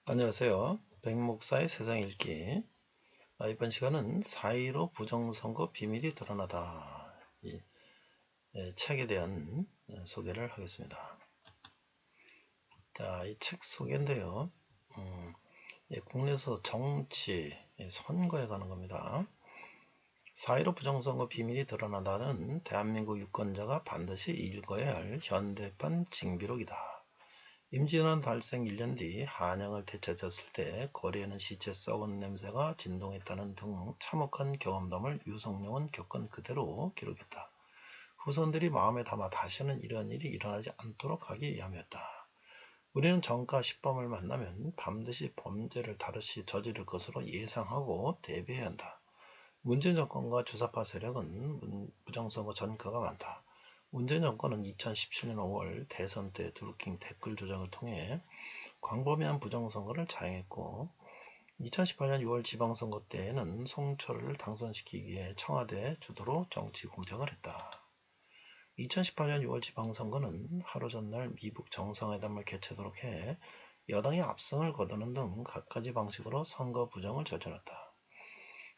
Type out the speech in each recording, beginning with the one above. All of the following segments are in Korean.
안녕하세요. 백목사의 세상 읽기. 이번 시간은 4.15 부정선거 비밀이 드러나다. 이 책에 대한 소개를 하겠습니다. 자, 이 책 소개인데요. 국내에서 정치, 선거에 관한 겁니다. 4.15 부정선거 비밀이 드러나다는 대한민국 유권자가 반드시 읽어야 할 현대판 징비록이다. 임진왜란 발생 1년 뒤 한양을 되찾았을 때 거리에는 시체 썩은 냄새가 진동했다는 등 참혹한 경험담을 유성룡은 겪은 그대로 기록했다. 후손들이 마음에 담아 다시는 이런 일이 일어나지 않도록 하기 위함이었다. 우리는 정가 10범을 만나면 반드시 범죄를 다르시 저지를 것으로 예상하고 대비해야 한다. 문재인 정권과 주사파 세력은 부정선거 전과가 많다. 문재인 정권은 2017년 5월 대선 때 드루킹 댓글 조작을 통해 광범위한 부정선거를 자행했고 2018년 6월 지방선거 때에는 송철을 당선시키기 위해 청와대 주도로 정치 공작을 했다. 2018년 6월 지방선거는 하루 전날 미북 정상회담을 개최하도록 해 여당이 압승을 거두는 등 갖가지 방식으로 선거 부정을 저질렀다.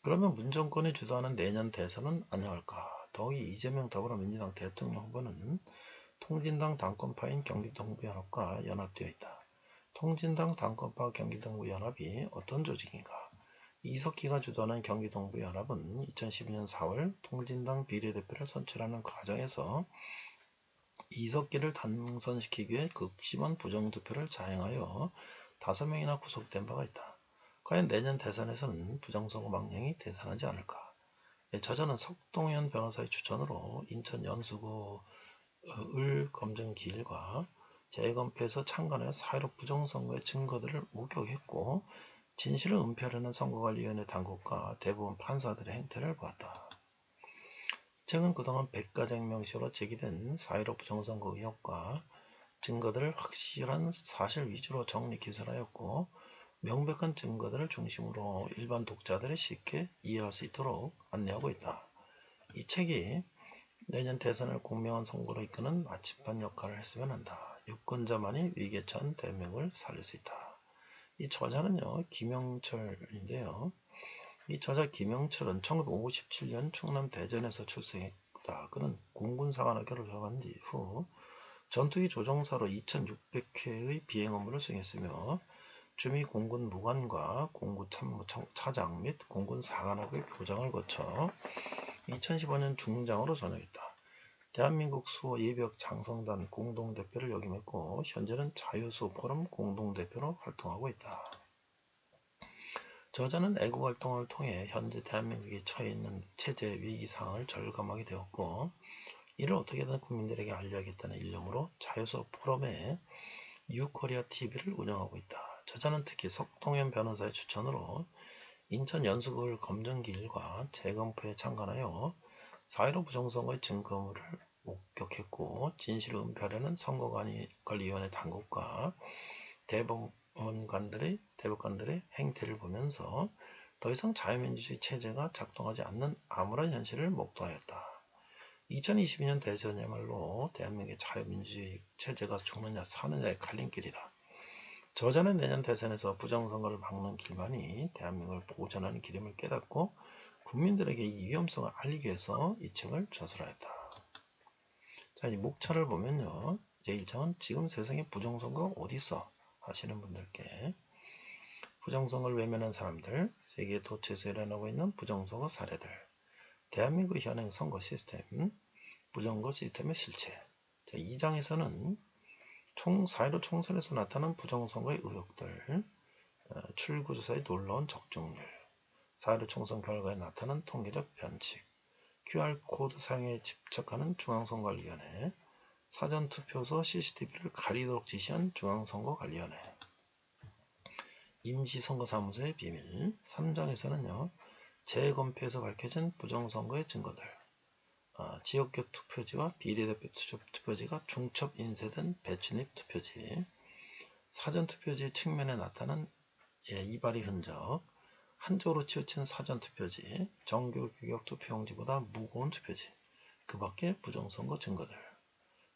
그러면 문 정권이 주도하는 내년 대선은 안녕할까? 더욱이 이재명 더불어민주당 대통령 후보는 통진당 당권파인 경기동부연합과 연합되어 있다. 통진당 당권파 경기동부연합이 어떤 조직인가? 이석기가 주도하는 경기동부연합은 2012년 4월 통진당 비례대표를 선출하는 과정에서 이석기를 당선시키기 위해 극심한 부정투표를 자행하여 5명이나 구속된 바가 있다. 과연 내년 대선에서는 부정선거 망령이 대선하지 않을까? 저자는 석동현 변호사의 추천으로 인천 연수구 을검증기일과 재검표에서 참관하여 4.15 부정선거의 증거들을 목격했고 진실을 은폐하려는 선거관리위원회 당국과 대부분 판사들의 행태를 보았다. 이 책은 그동안 백가쟁명시로 제기된 4.15 부정선거 의혹과 증거들을 확실한 사실 위주로 정리 기술하였고 명백한 증거들을 중심으로 일반 독자들이 쉽게 이해할 수 있도록 안내하고 있다. 이 책이 내년 대선을 공명한 선거로 이끄는 마침판 역할을 했으면 한다. 유권자만이 위기에 처한 대한민국을 살릴 수 있다. 이 저자는요, 김영철인데요. 이 저자 김영철은 1957년 충남 대전에서 출생했다. 그는 공군사관학교를 졸업한 후 전투기 조종사로 2600회의 비행 업무를 수행했으며 주미 공군 무관과 공군참모차장 및 공군사관학의 교장을 거쳐 2015년 중장으로 전역했다. 대한민국 수호 예비역 장성단 공동대표를 역임했고 현재는 자유수 포럼 공동대표로 활동하고 있다. 저자는 애국활동을 통해 현재 대한민국이 처해 있는 체제 위기 상황을 절감하게 되었고 이를 어떻게든 국민들에게 알려야겠다는 일념으로 자유수 포럼의 뉴코리아 TV를 운영하고 있다. 저자는 특히 석동현 변호사의 추천으로 인천 연수구을 검증기일과 재검표에 참관하여 4.15 부정선거의 증거물을 목격했고 진실을 은폐하려는 선거관리위원회 당국과 대법관들의 행태를 보면서 더 이상 자유민주주의 체제가 작동하지 않는 암울한 현실을 목도하였다. 2022년 대선이야말로 대한민국의 자유민주주의 체제가 죽느냐 사느냐의 갈림길이다. 저자는 내년 대선에서 부정선거를 막는 길만이 대한민국을 보존하는 길임을 깨닫고 국민들에게 이 위험성을 알리기 위해서 이 책을 저술하였다. 자, 이 목차를 보면요. 제1장은 지금 세상에 부정선거가 어디 있어? 하시는 분들께 부정선거를 외면한 사람들, 세계 도처에서 일어나고 있는 부정선거 사례들, 대한민국 현행 선거 시스템, 부정선거 시스템의 실체. 자, 2장에서는 4.15 총선에서 나타난 부정선거의 의혹들, 출구조사의 놀라운 적중률, 4.15 총선 결과에 나타난 통계적 변칙, QR코드 사용에 집착하는 중앙선거관리위원회, 사전투표소 CCTV를 가리도록 지시한 중앙선거관리위원회, 임시선거사무소의 비밀. 3장에서는요, 재검표에서 밝혀진 부정선거의 증거들, 지역교 투표지와 비례대표 투표지가 중첩 인쇄된 배치립 투표지, 사전투표지 측면에 나타난 이발이 흔적, 한쪽으로 치우친 사전투표지, 정교규격 투표용지보다 무거운 투표지, 그 밖에 부정선거 증거들.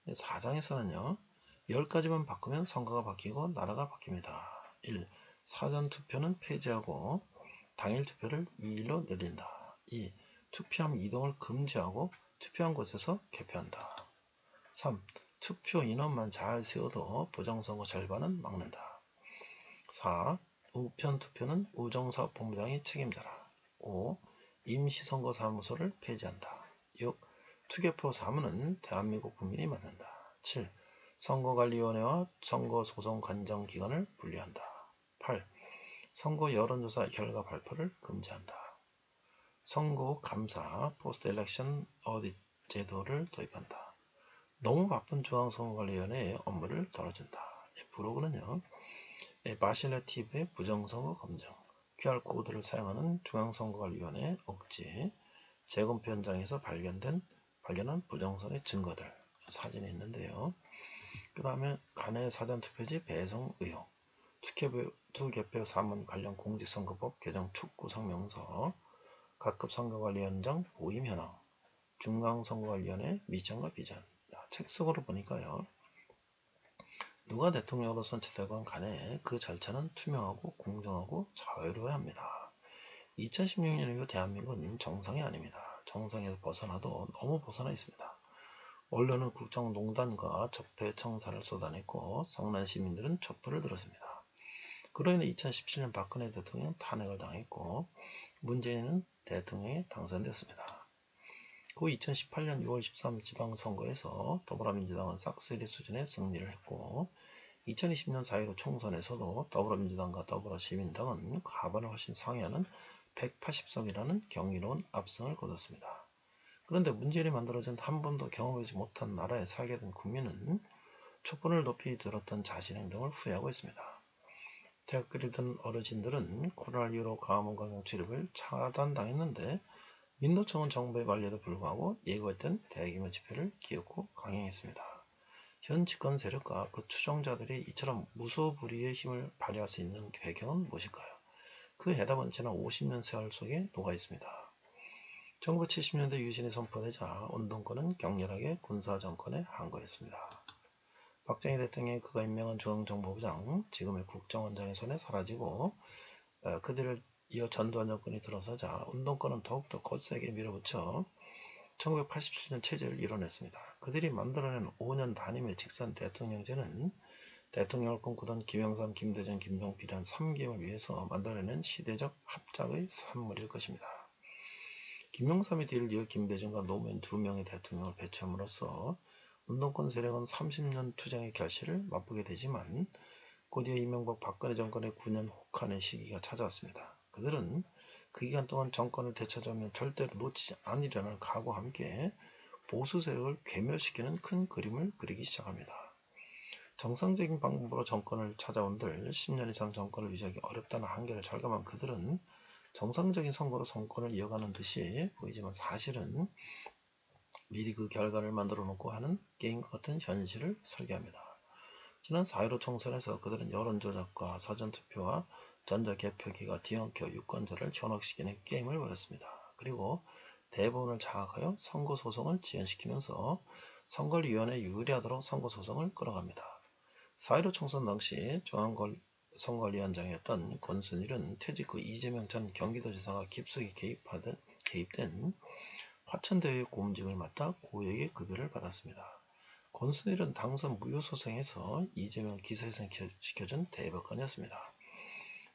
4장에서는요. 10가지만 바꾸면 선거가 바뀌고 나라가 바뀝니다. 1. 사전투표는 폐지하고 당일 투표를 2일로 늘린다. 2. 투표함 이동을 금지하고 투표한 곳에서 개표한다. 3. 투표 인원만 잘 세워도 부정선거 절반은 막는다. 4. 우편투표는 우정사업본부장이 책임져라. 5. 임시선거사무소를 폐지한다. 6. 투개표 사무는 대한민국 국민이 맡는다. 7. 선거관리위원회와 선거소송관정기관을 분리한다. 8. 선거 여론조사 결과 발표를 금지한다. 선거 감사 포스트 엘렉션 어딧 제도를 도입한다. 너무 바쁜 중앙선거관리위원회의 업무를 덜어준다. 브로그는요. 바실레티브의 부정선거 검증, QR코드를 사용하는 중앙선거관리위원회 억지, 재검표 현장에서 발견한 부정선거의 증거들, 사진이 있는데요. 그 다음에 간해 사전투표지 배송 의혹, 투개표 사문 관련 공직선거법 개정 촉구 성명서, 각급 선거관리위원장 보임 현황, 중앙선거관리위원회 미션과 비전. 책석으로 보니까요. 누가 대통령으로 선출되건 간에 그 절차는 투명하고 공정하고 자유로워야 합니다. 2016년 이후 대한민국은 정상이 아닙니다. 정상에서 벗어나도 너무 벗어나 있습니다. 언론은 국정농단과 적폐 청사를 쏟아냈고 성난 시민들은 촛불을 들었습니다. 그로 인해 2017년 박근혜 대통령 탄핵을 당했고 문재인은 대통령에 당선됐습니다. 그 2018년 6월 13일 지방선거에서 더불어민주당은 싹쓸이 수준의 승리를 했고 2020년 4.15 총선에서도 더불어민주당과 더불어시민당은 과반을 훨씬 상회하는 180석이라는 경이로운 압승을 거뒀습니다. 그런데 문재인이 만들어진 한 번도 경험하지 못한 나라에 살게 된 국민은 촛불을 높이 들었던 자신 행동을 후회하고 있습니다. 대학교리던 어르신들은 코로나 이후로 광화문 광장 출입을 차단당했는데 민노총은 정부의 만류에도 불구하고 예고했던 대규모 집회를 기획고 강행했습니다. 현 집권 세력과 그 추종자들이 이처럼 무소불위의 힘을 발휘할 수 있는 배경은 무엇일까요? 그 해답은 지난 50년 세월 속에 녹아 있습니다. 1970년대 유신이 선포되자 운동권은 격렬하게 군사정권에 항거했습니다. 박정희 대통령이 그가 임명한 중앙정보부장, 지금의 국정원장의 손에 사라지고 그들을 이어 전두환 정권이 들어서자 운동권은 더욱더 거세게 밀어붙여 1987년 체제를 이뤄냈습니다. 그들이 만들어낸 5년 단임의 직선 대통령제는 대통령을 꿈꾸던 김영삼, 김대중, 김종필이란 3개을 위해서 만들어낸 시대적 합작의 산물일 것입니다. 김영삼의 뒤를 이어 김대중과 노무현 2명의 대통령을 배치함으로써 운동권 세력은 30년 투쟁의 결실을 맛보게 되지만 곧이어 이명박 박근혜 정권의 9년 혹한의 시기가 찾아왔습니다. 그들은 그 기간 동안 정권을 되찾아오면 절대로 놓치지 않으려는 각오와 함께 보수 세력을 괴멸시키는 큰 그림을 그리기 시작합니다. 정상적인 방법으로 정권을 찾아온들 10년 이상 정권을 유지하기 어렵다는 한계를 절감한 그들은 정상적인 선거로 정권을 이어가는 듯이 보이지만 사실은 미리 그 결과를 만들어 놓고 하는 게임과 같은 현실을 설계합니다. 지난 4.15 총선에서 그들은 여론조작과 사전투표와 전자개표기가 뒤엉켜 유권자를 현혹시키는 게임을 벌였습니다. 그리고 대법원을 장악하여 선거소송을 지연시키면서 선거위원회에 유리하도록 선거소송을 끌어갑니다. 4.15 총선 당시 중앙선거위원장이었던 권순일은 퇴직 후 이재명 전 경기도지사가 깊숙이 개입된 화천대유의 고문직을 맡아 고액의 급여를 받았습니다. 권순일은 당선 무효소송에서 이재명을 기소시켜준 대법관이었습니다.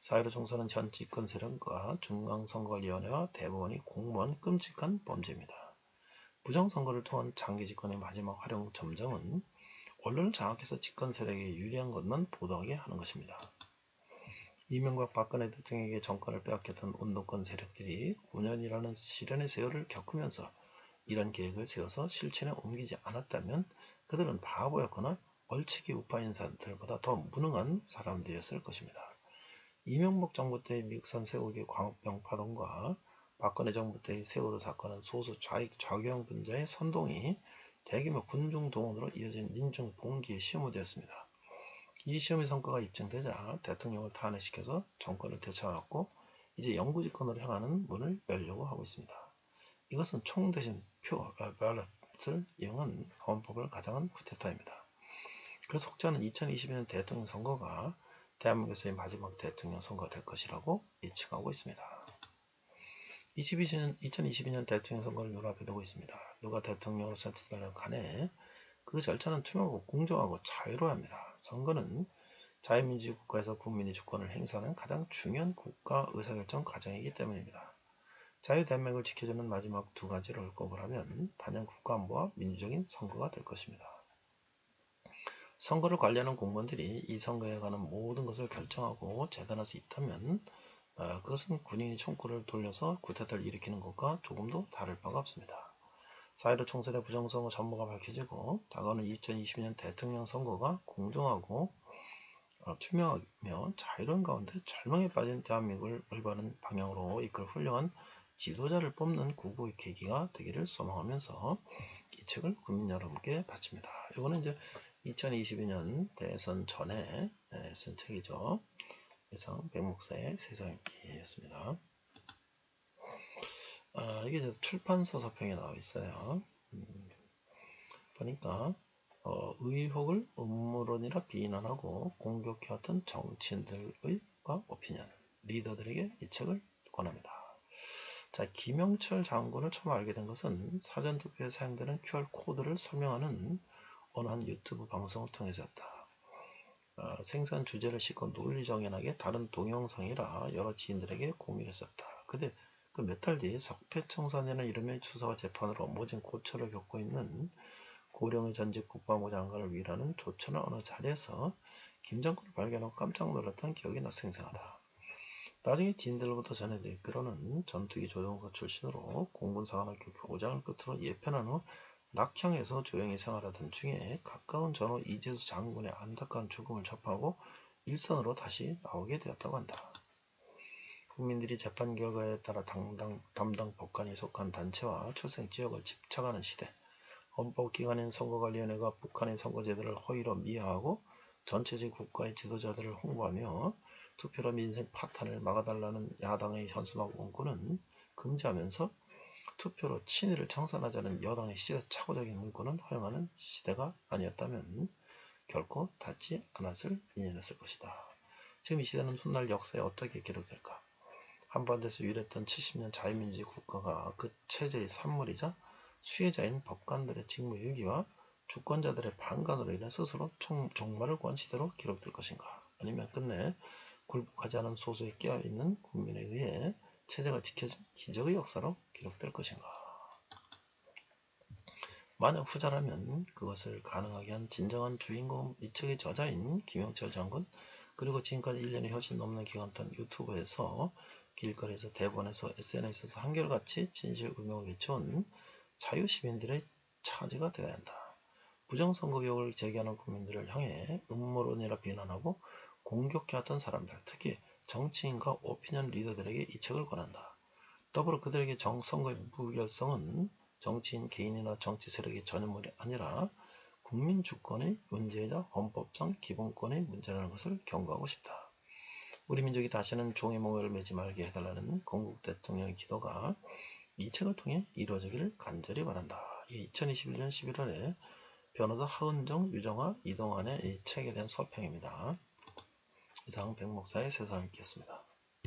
4.15 총선은 현 집권 세력과 중앙선거위원회와 대법원이 공모한 끔찍한 범죄입니다. 부정선거를 통한 장기 집권의 마지막 활용 점정은 언론을 장악해서 집권 세력에게 유리한 것만 보도하게 하는 것입니다. 이명박 박근혜 대통령에게 정권을 빼앗겼던 운동권 세력들이 5년이라는 시련의 세월을 겪으면서 이런 계획을 세워서 실천에 옮기지 않았다면 그들은 바보였거나 얼치기 우파 인사들보다 더 무능한 사람들이었을 것입니다. 이명박 정부 때의 미국산 쇠고기 광우병 파동과 박근혜 정부 때의 세월호 사건은 소수 좌익 좌경분자의 선동이 대규모 군중 동원으로 이어진 민중 봉기의 시험이 되었습니다. 이 시험의 성과가 입증되자 대통령을 탄핵시켜서 정권을 되찾았고 이제 영구집권으로 향하는 문을 열려고 하고 있습니다. 이것은 총 대신 표, 발럿을 이용한 헌법을 가장한 쿠데타입니다. 그래서 혹자는 2022년 대통령 선거가 대한민국에서의 마지막 대통령 선거가 될 것이라고 예측하고 있습니다. 2022년 대통령 선거를 눈앞에 두고 있습니다. 누가 대통령으로 선출되는 간에 그 절차는 투명하고 공정하고 자유로워야 합니다. 선거는 자유민주주의 국가에서 국민이 주권을 행사하는 가장 중요한 국가 의사결정 과정이기 때문입니다. 자유대한민국을 지켜주는 마지막 두 가지를 꼽으라면 단연 국가안보와 민주적인 선거가 될 것입니다. 선거를 관리하는 공무원들이 이 선거에 관한 모든 것을 결정하고 재단할 수 있다면 그것은 군인이 총구를 돌려서 쿠데타를 일으키는 것과 조금도 다를 바가 없습니다. 4.15 총선의 부정선거 전모가 밝혀지고 다가오는 2022년 대통령 선거가 공정하고 투명하며 자유로운 가운데 절망에 빠진 대한민국을 올바른 방향으로 이끌 훌륭한 지도자를 뽑는 구구의 계기가 되기를 소망하면서 이 책을 국민 여러분께 바칩니다. 이거는 이제 2022년 대선 전에 쓴 책이죠. 이상 백목사의 세상 읽기였습니다. 이게 출판사 서평에 나와 있어요. 보니까 의혹을 음모론이라 비난하고 공격해왔던 정치인들의 오피니언, 리더들에게 이 책을 권합니다. 자, 김영철 장군을 처음 알게 된 것은 사전투표에 사용되는 QR코드를 설명하는 어느 한 유튜브 방송을 통해서였다. 생산 주제를 싣고 논리정연하게 다른 동영상이라 여러 지인들에게 공유했었다. 근데 그 몇 달 뒤에 석패청산이라는 이름의 수사와 재판으로 모진 고초를 겪고 있는 고령의 전직 국방부 장관을 위로하는 조처는 어느 자리에서 김 장군을 발견하고 깜짝 놀랐던 기억이 생생하다. 나중에 지인들로부터 전해듣기로는 전투기 조종사 출신으로 공군사관학교 교장을 끝으로 예편한 후 낙향에서 조용히 생활하던 중에 가까운 전후 이재수 장군의 안타까운 죽음을 접하고 일선으로 다시 나오게 되었다고 한다. 국민들이 재판 결과에 따라 담당 법관이 속한 단체와 출생 지역을 집착하는 시대, 헌법기관인 선거관리위원회가 북한의 선거제도를 허위로 미화하고 전체적 국가의 지도자들을 홍보하며 투표로 민생 파탄을 막아달라는 야당의 현수막 문구는 금지하면서 투표로 친일을 청산하자는 여당의 시대착오적인 문구는 허용하는 시대가 아니었다면 결코 닿지 않았을 인연이었을 것이다. 지금 이 시대는 훗날 역사에 어떻게 기록될까? 한반도에서 유래했던 70년 자유민주주의 국가가 그 체제의 산물이자 수혜자인 법관들의 직무유기와 주권자들의 반간으로 인해 스스로 종말을 구한 시대로 기록될 것인가? 아니면 끝내 굴복하지 않은 소수에 깨어있는 국민에 의해 체제가 지켜진 기적의 역사로 기록될 것인가? 만약 후자라면 그것을 가능하게 한 진정한 주인공은 이 책의 저자인 김영철 장군, 그리고 지금까지 1년이 훨씬 넘는 기간 동안 유튜브에서 길거리에서 대본에서 SNS에서 한결같이 진실 의명을 외쳐온 자유시민들의 차지가 되어야 한다. 부정선거 의혹을 제기하는 국민들을 향해 음모론이라 비난하고 공격해왔던 사람들, 특히 정치인과 오피니언 리더들에게 이 책을 권한다. 더불어 그들에게 선거의 무결성은 정치인 개인이나 정치 세력의 전유물이 아니라 국민 주권의 문제이자 헌법상 기본권의 문제라는 것을 경고하고 싶다. 우리 민족이 다시는 종의 몽열을 매지 말게 해달라는 건국 대통령의 기도가 이 책을 통해 이루어지기를 간절히 바란다. 2021년 11월에 변호사 하은정, 유정화, 이동환의 이 책에 대한 서평입니다. 이상 백목사의 세상 읽기였습니다.